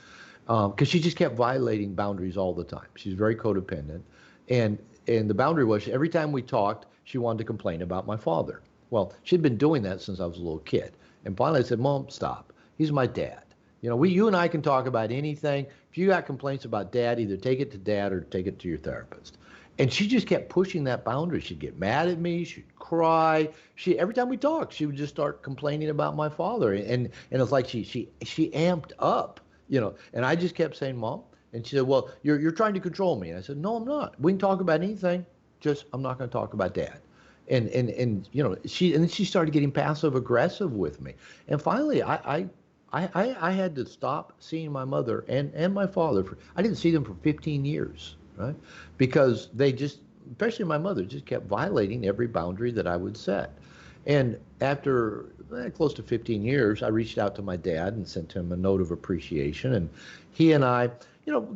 because she just kept violating boundaries all the time. She's very codependent, and the boundary was every time we talked, she wanted to complain about my father. Well, she'd been doing that since I was a little kid, and finally I said, "Mom, stop. He's my dad. You and I can talk about anything. If you got complaints about dad, either take it to dad or take it to your therapist." And she just kept pushing that boundary. She'd get mad at me. She'd cry. Every time we talked, she would just start complaining about my father. And it's like she amped up And I just kept saying, Mom. And she said, well, you're trying to control me. And I said, no, I'm not. We can talk about anything. Just, I'm not going to talk about Dad. And then she started getting passive aggressive with me. And finally, I had to stop seeing my mother and my father. I didn't see them for 15 years, right? Because they just, especially my mother, just kept violating every boundary that I would set. And after close to 15 years, I reached out to my dad and sent him a note of appreciation. And he and I,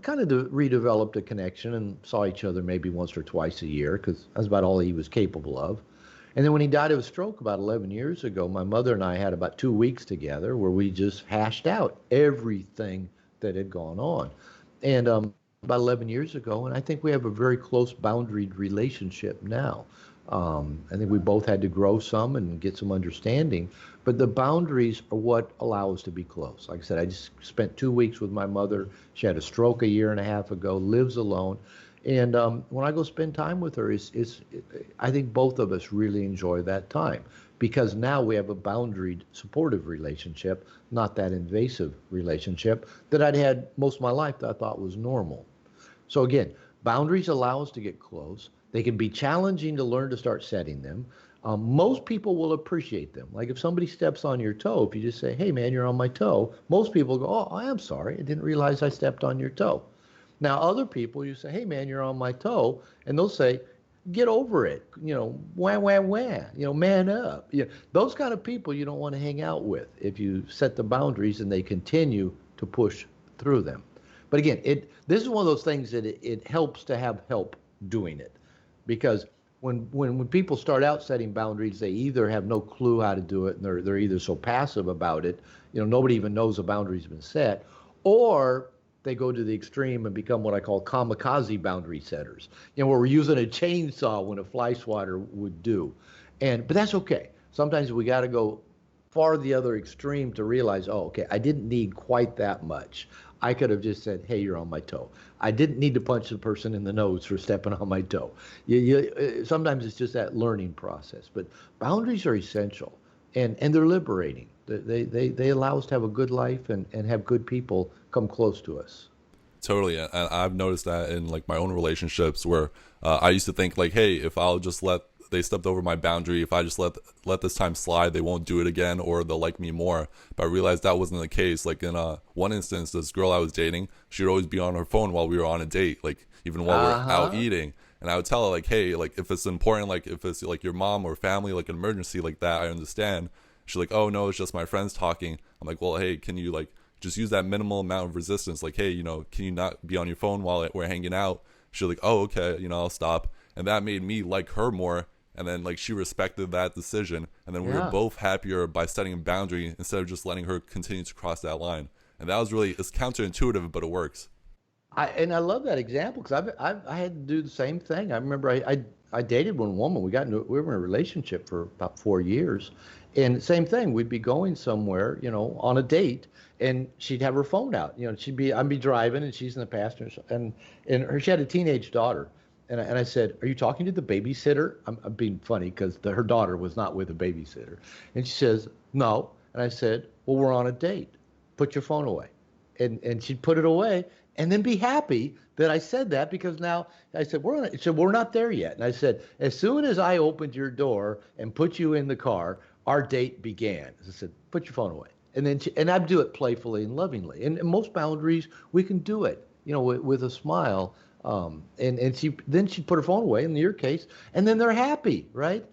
kind of redeveloped a connection and saw each other maybe once or twice a year because that's about all he was capable of. And then when he died of a stroke about 11 years ago, my mother and I had about 2 weeks together where we just hashed out everything that had gone on. And about 11 years ago, and I think we have a very close boundaried relationship now. I think we both had to grow some and get some understanding, but the boundaries are what allow us to be close. Like I said, I just spent 2 weeks with my mother. She had a stroke a year and a half ago, lives alone. And when I go spend time with her, I think both of us really enjoy that time because now we have a boundaried, supportive relationship, not that invasive relationship that I'd had most of my life that I thought was normal. So again, boundaries allow us to get close. They can be challenging to learn to start setting them. Most people will appreciate them. Like if somebody steps on your toe, if you just say, hey man, you're on my toe, most people go, oh, I am sorry. I didn't realize I stepped on your toe. Now, other people, you say, hey, man, you're on my toe. And they'll say, get over it. Wah, wah, wah. Man up. Those kind of people you don't want to hang out with if you set the boundaries and they continue to push through them. But again, this is one of those things that it helps to have help doing it. Because when people start out setting boundaries, they either have no clue how to do it and they're either so passive about it, nobody even knows the boundary's been set, or they go to the extreme and become what I call kamikaze boundary setters, where we're using a chainsaw when a fly swatter would do. But that's okay. Sometimes we got to go far the other extreme to realize, oh, okay, I didn't need quite that much. I could have just said, hey, you're on my toe. I didn't need to punch the person in the nose for stepping on my toe. Sometimes it's just that learning process. But boundaries are essential, and they're liberating. They allow us to have a good life and have good people come close to us. Totally, and I've noticed that in like my own relationships where I used to think like, hey, if I'll just let they stepped over my boundary, if I just let this time slide, they won't do it again, or they'll like me more. But I realized that wasn't the case. Like in one instance, this girl I was dating, she'd always be on her phone while we were on a date, like even while we were out eating. And I would tell her like, hey, like if it's important, like if it's like your mom or family, like an emergency like that, I understand. She's like, oh no, it's just my friends talking. I'm like, well, hey, can you like just use that minimal amount of resistance? Like, hey, can you not be on your phone while we're hanging out? She's like, oh, okay, I'll stop. And that made me like her more. And then like she respected that decision. And then we were both happier by setting a boundary instead of just letting her continue to cross that line. And that was it's counterintuitive, but it works. I love that example because I had to do the same thing. I remember I dated one woman. We were in a relationship for about 4 years, and same thing. We'd be going somewhere, on a date, and she'd have her phone out. I'd be driving, and she's in the passenger, and she had a teenage daughter, and I said, "Are you talking to the babysitter?" I'm being funny because her daughter was not with a babysitter, and she says, "No," and I said, "Well, we're on a date. Put your phone away," and she'd put it away and then be happy that I said that because now I said, we're not there yet. And I said, as soon as I opened your door and put you in the car, our date began. I said, put your phone away. And I'd do it playfully and lovingly. And most boundaries, we can do it, with a smile. And she'd put her phone away in your case, and then they're happy, right?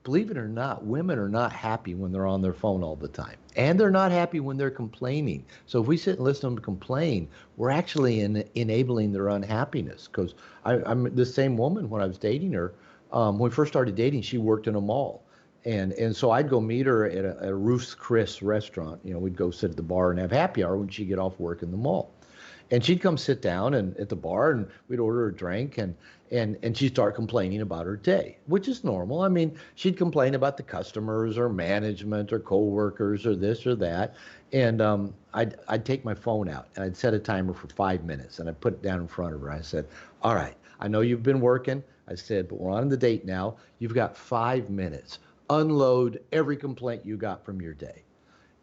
Believe it or not, women are not happy when they're on their phone all the time. And they're not happy when they're complaining. So if we sit and listen to them complain, we're actually enabling their unhappiness. Because I'm the same woman when I was dating her. When we first started dating, she worked in a mall. And so I'd go meet her at a Ruth's Chris restaurant. We'd go sit at the bar and have happy hour when she'd get off work in the mall. And she'd come sit down at the bar, and we'd order a drink, and she'd start complaining about her day, which is normal. I mean, she'd complain about the customers or management or coworkers or this or that. And I'd take my phone out, and I'd set a timer for 5 minutes, and I'd put it down in front of her. I said, all right, I know you've been working. I said, but we're on the date now. You've got 5 minutes. Unload every complaint you got from your day.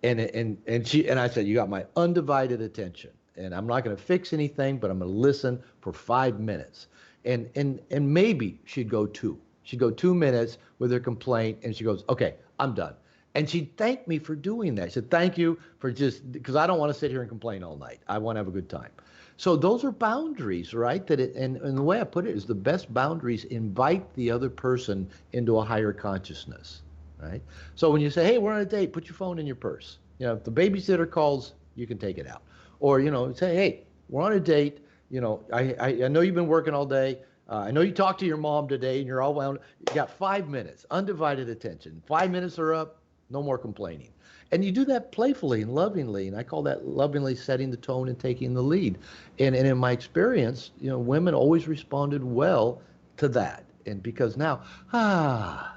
And I said, you got my undivided attention, and I'm not going to fix anything, but I'm going to listen for 5 minutes. And maybe she'd go two. She'd go 2 minutes with her complaint, and she goes, okay, I'm done. And she thanked me for doing that. She said, thank you for just, because I don't want to sit here and complain all night. I want to have a good time. So those are boundaries, right? And the way I put it is the best boundaries invite the other person into a higher consciousness, right? So when you say, hey, we're on a date, put your phone in your purse. If the babysitter calls, you can take it out. Or, say, hey, we're on a date. I know you've been working all day. I know you talked to your mom today and you're all wound. You got 5 minutes, undivided attention. 5 minutes are up, no more complaining. And you do that playfully and lovingly, and I call that lovingly setting the tone and taking the lead. And in my experience, women always responded well to that. And because now,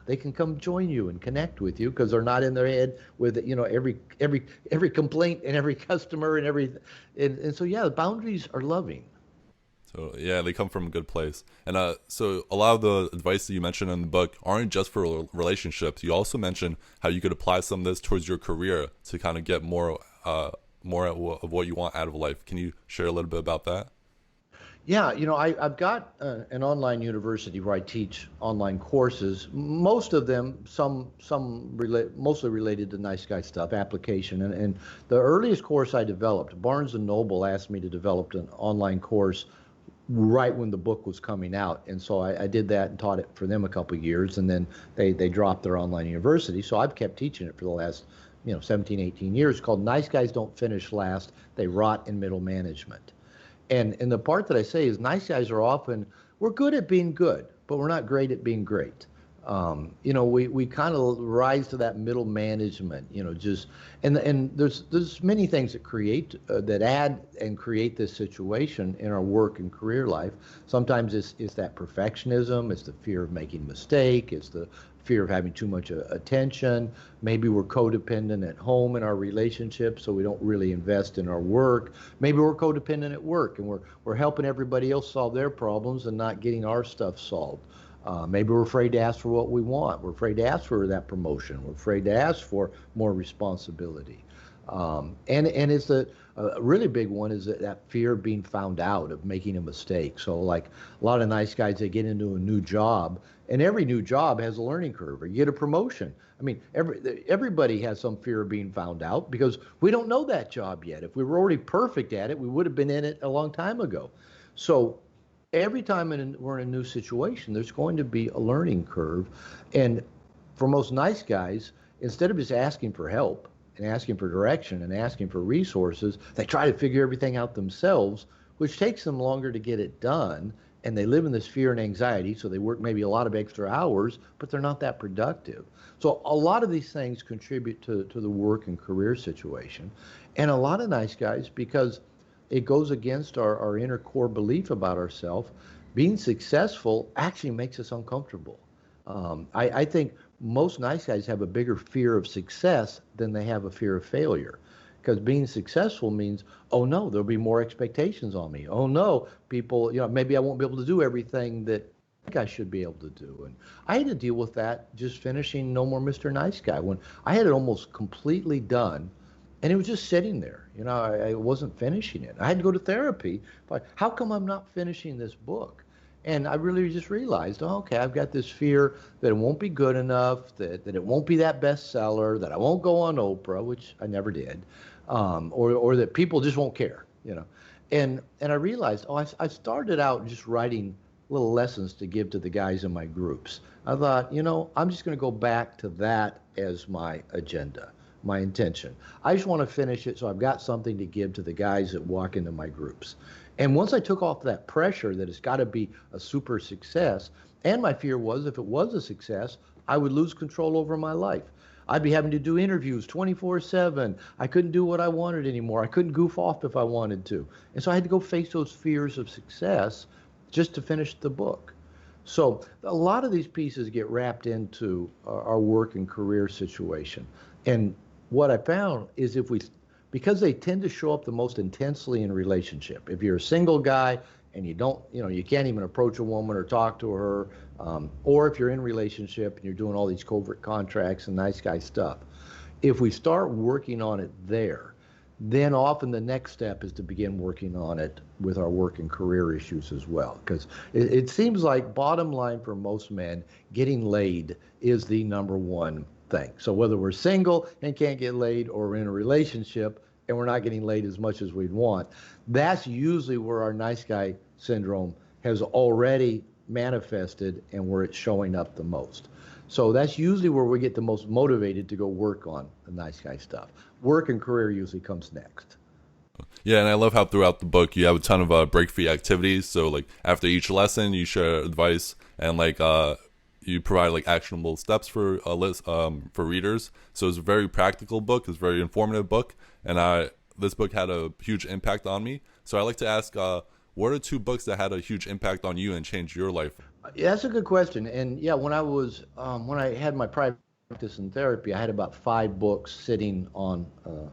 they can come join you and connect with you because they're not in their head with, every complaint and every customer and every, and so yeah, the boundaries are loving. So yeah, they come from a good place. And so a lot of the advice that you mentioned in the book aren't just for relationships. You also mentioned how you could apply some of this towards your career to kind of get more of what you want out of life. Can you share a little bit about that? Yeah, I've got an online university where I teach online courses. Most of them, mostly related to nice guy stuff, application. And the earliest course I developed, Barnes and Noble asked me to develop an online course right when the book was coming out, and so I did that and taught it for them a couple of years, and then they dropped their online university. So I've kept teaching it for the last 17, 18 years. Called Nice Guys Don't Finish Last, They Rot in Middle Management. And the part that I say is nice guys are often, we're good at being good, but we're not great at being great. We kind of rise to that middle management, just, and there's many things that that add and create this situation in our work and career life. Sometimes it's that perfectionism, it's the fear of making a mistake, it's the fear of having too much attention. Maybe we're codependent at home in our relationship, so we don't really invest in our work. Maybe we're codependent at work and we're helping everybody else solve their problems and not getting our stuff solved. Maybe we're afraid to ask for what we want. We're afraid to ask for that promotion. We're afraid to ask for more responsibility. And it's a really big one is that fear of being found out, of making a mistake. So like a lot of nice guys, they get into a new job, and every new job has a learning curve, or you get a promotion. I mean, everybody has some fear of being found out because we don't know that job yet. If we were already perfect at it, we would have been in it a long time ago. So every time we're in a new situation, there's going to be a learning curve. And for most nice guys, instead of just asking for help and asking for direction and asking for resources, they try to figure everything out themselves, which takes them longer to get it done. And they live in this fear and anxiety, so they work maybe a lot of extra hours, but they're not that productive. So a lot of these things contribute to the work and career situation. And a lot of nice guys, because it goes against our inner core belief about ourselves, being successful actually makes us uncomfortable. I think most nice guys have a bigger fear of success than they have a fear of failure. Because being successful means, oh no, there'll be more expectations on me. Oh no, people, maybe I won't be able to do everything that I think I should be able to do. And I had to deal with that just finishing No More Mr. Nice Guy when I had it almost completely done. And it was just sitting there. I wasn't finishing it. I had to go to therapy. Like, how come I'm not finishing this book? And I really just realized, oh, okay, I've got this fear that it won't be good enough, that it won't be that bestseller, that I won't go on Oprah, which I never did, or that people just won't care. And I realized, I started out just writing little lessons to give to the guys in my groups. I thought, I'm just going to go back to that as my agenda, my intention. I just want to finish it so I've got something to give to the guys that walk into my groups. And once I took off that pressure that it's got to be a super success, and my fear was if it was a success, I would lose control over my life. I'd be having to do interviews 24/7. I couldn't do what I wanted anymore. I couldn't goof off if I wanted to. And so I had to go face those fears of success just to finish the book. So a lot of these pieces get wrapped into our work and career situation. And what I found is because they tend to show up the most intensely in relationship. If you're a single guy and you can't even approach a woman or talk to her, or if you're in relationship and you're doing all these covert contracts and nice guy stuff, If we start working on it there, then often the next step is to begin working on it with our work and career issues as well. Because it seems like, bottom line for most men, getting laid is the number one thing. So whether we're single and can't get laid, or we're in a relationship and we're not getting laid as much as we'd want, that's usually where our nice guy syndrome has already manifested and where it's showing up the most. So that's usually where we get the most motivated to go work on the nice guy stuff. Work and career usually comes next. Yeah, and I love how throughout the book you have a ton of break-free activities. So like after each lesson, you share advice and like you provide like actionable steps for for readers. So it's a very practical book. It's a very informative book, and this book had a huge impact on me. So I like to ask, what are two books that had a huge impact on you and changed your life? Yeah, that's a good question. And yeah, when I had my private practice in therapy, I had about 5 books sitting on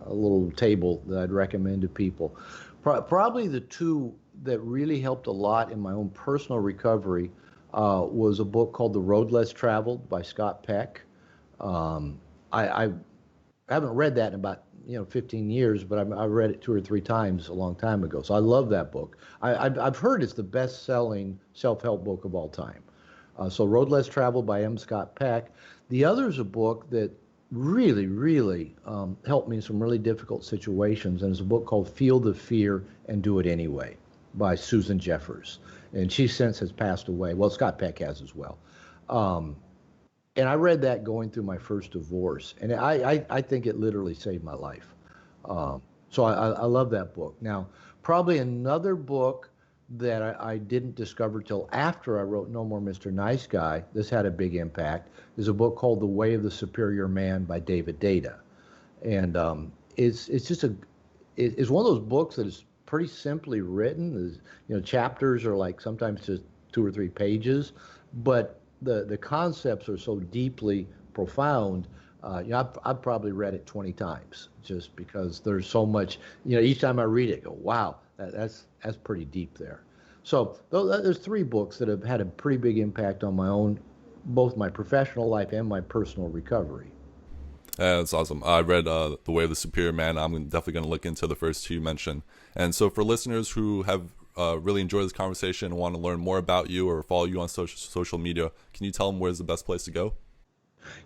a little table that I'd recommend to people. Probably the two that really helped a lot in my own personal recovery was a book called The Road Less Traveled by Scott Peck. I haven't read that in about 15 years, but I read it 2 or 3 times a long time ago. So I love that book. I've heard it's the best-selling self-help book of all time. So Road Less Traveled by M. Scott Peck. The other is a book that really, really helped me in some really difficult situations, and it's a book called Feel the Fear and Do It Anyway by Susan Jeffers. And she since has passed away. Well, Scott Peck has as well. And I read that going through my first divorce, and I think it literally saved my life. So I love that book. Now, probably another book that I didn't discover till after I wrote No More Mr. Nice Guy, this had a big impact, is a book called The Way of the Superior Man by David Data. And it's just it's one of those books that is pretty simply written. Chapters are like sometimes just 2 or 3 pages, but the concepts are so deeply profound. I've probably read it 20 times just because there's so much. Each time I read it, I go, wow, that's pretty deep there. So there's 3 books that have had a pretty big impact on both my professional life and my personal recovery. That's awesome. I read The Way of the Superior Man. I'm definitely going to look into the first 2 you mentioned. And so for listeners who have really enjoyed this conversation and want to learn more about you or follow you on social media, can you tell them where's the best place to go?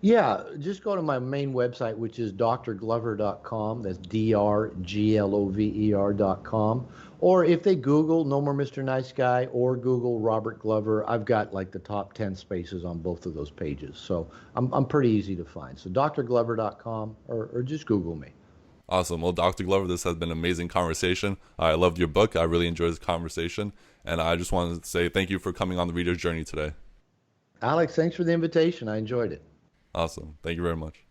Yeah, just go to my main website, which is drglover.com. That's drglover.com. Or if they Google No More Mr. Nice Guy or Google Robert Glover, I've got like the top 10 spaces on both of those pages. So I'm pretty easy to find. So drglover.com or just Google me. Awesome. Well, Dr. Glover, this has been an amazing conversation. I loved your book. I really enjoyed this conversation. And I just wanted to say thank you for coming on the Reader's Journey today. Alex, thanks for the invitation. I enjoyed it. Awesome. Thank you very much.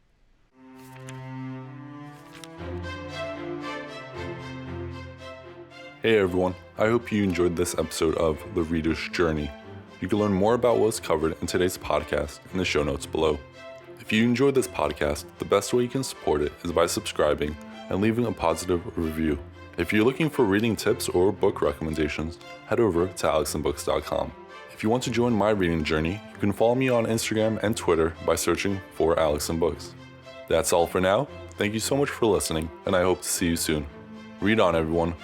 Hey everyone, I hope you enjoyed this episode of The Reader's Journey. You can learn more about what was covered in today's podcast in the show notes below. If you enjoyed this podcast, the best way you can support it is by subscribing and leaving a positive review. If you're looking for reading tips or book recommendations, head over to alexandbooks.com. If you want to join my reading journey, you can follow me on Instagram and Twitter by searching for Alex and Books. That's all for now. Thank you so much for listening, and I hope to see you soon. Read on, everyone.